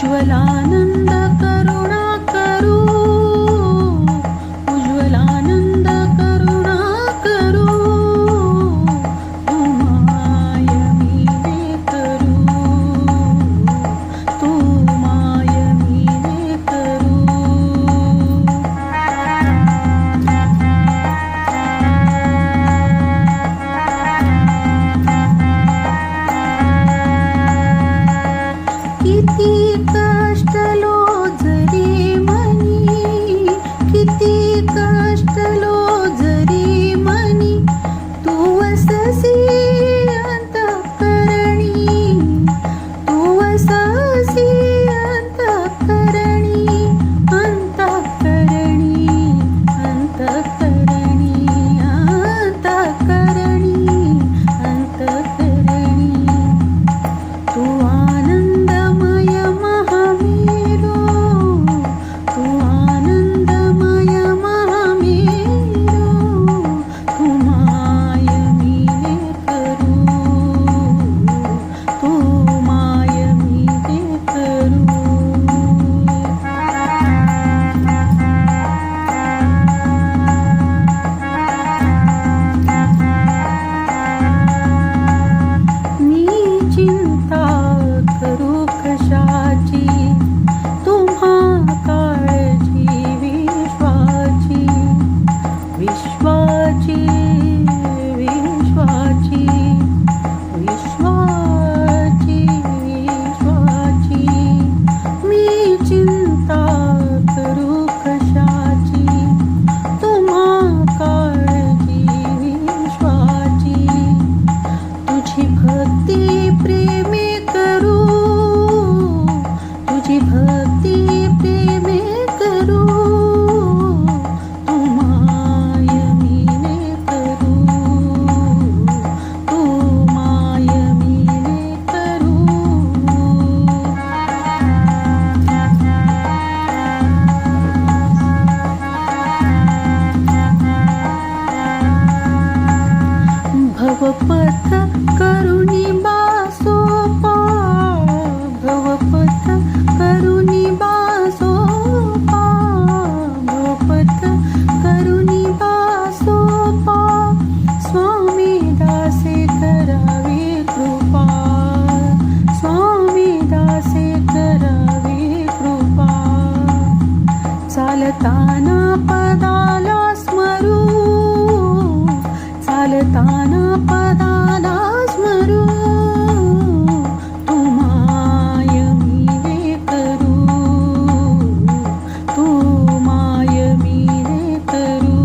उज्ज्वलानंद करुणा करू, उज्ज्वलानंद करुणा करू, तू माय मीने करू, तू माय मीने करू. किती कष्टलो जरी मनी, किती कष्टलो जरी मनी, तू वससी अंतःकरणी, तू वससी अंतःकरणी, अंतःकरणी, अंतःकरणी, अंतःकरणी, अंतःकरणी. तू आनंदमय महामेरो, तू आनंदमय महामेरो, तू माय मीने करू, तू माय मीने करू. मी चिंता करू कशाची, तुम्हा काळजी विश्वाची, विश्वाची, विश्वाची, विश्वाची, विश्वाची. मी चिंता करू कशाची, तुम्हा काळजी विश्वाची. तुझी भक्ती प्रेमे करू, तुझी भक्ती प्रेमे करू, तू माय मीने करू, तू माय मीने करू. भवपथ करुणी बासोपा, भवपथ करुणी बासोपा, भवपथ करुणी बासोपा. स्वामी दासे करावे कृपा, स्वामी दासे करावे कृपा. चालताना पदाला स्मरू, चालताना पदाला स्मरू, तू माय मीने करू, तू माय मीने करू.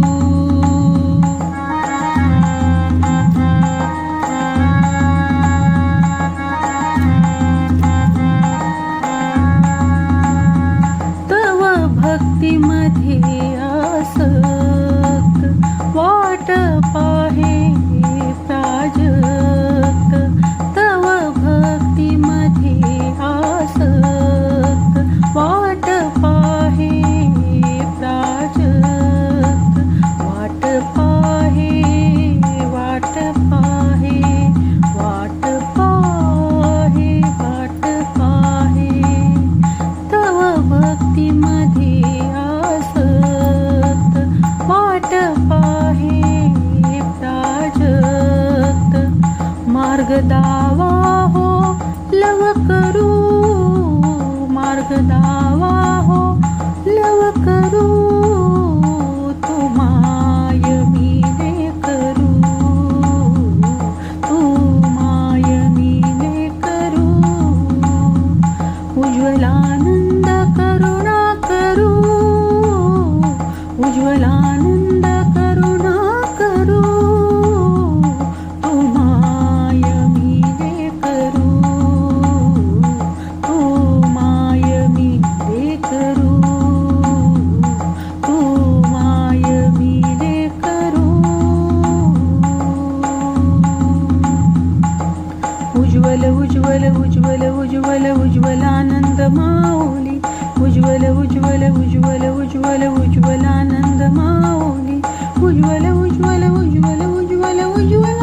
तव भक्तीमध्ये आसक्त, वाट पाहे प्राजक्त. तव भक्तीमध्ये आसक्त, वाट पाहे प्राजक्त. वाट पाहे, वाट पाहे, वाट पाहे, वाट पाहे. तव भक्तीमध्ये आसक्त, वाट पाहे प्राजक्त. मार्ग दावा हो लव करू, मार्ग दावा हो लव करू, तू माय मीने करू, तू माय मीने करू. उज्ज्वलानंद करुणा करू, उज्ज्वलानंद करुणा करू, तू माय मीने करू, तू माय मीने करू, तू माय मीने करू. उज्ज्वल उज्ज्वल उज्ज्वल उज्ज्वल उज्ज्वलानंद माऊली, उज्ज्वल उज्ज्वल उज्ज्वल उज्ज्वल उज्ज्वलानंद माऊली, उज्ज्वल उज्ज्वल उज्ज्वल उज्ज्वल उज्ज्वल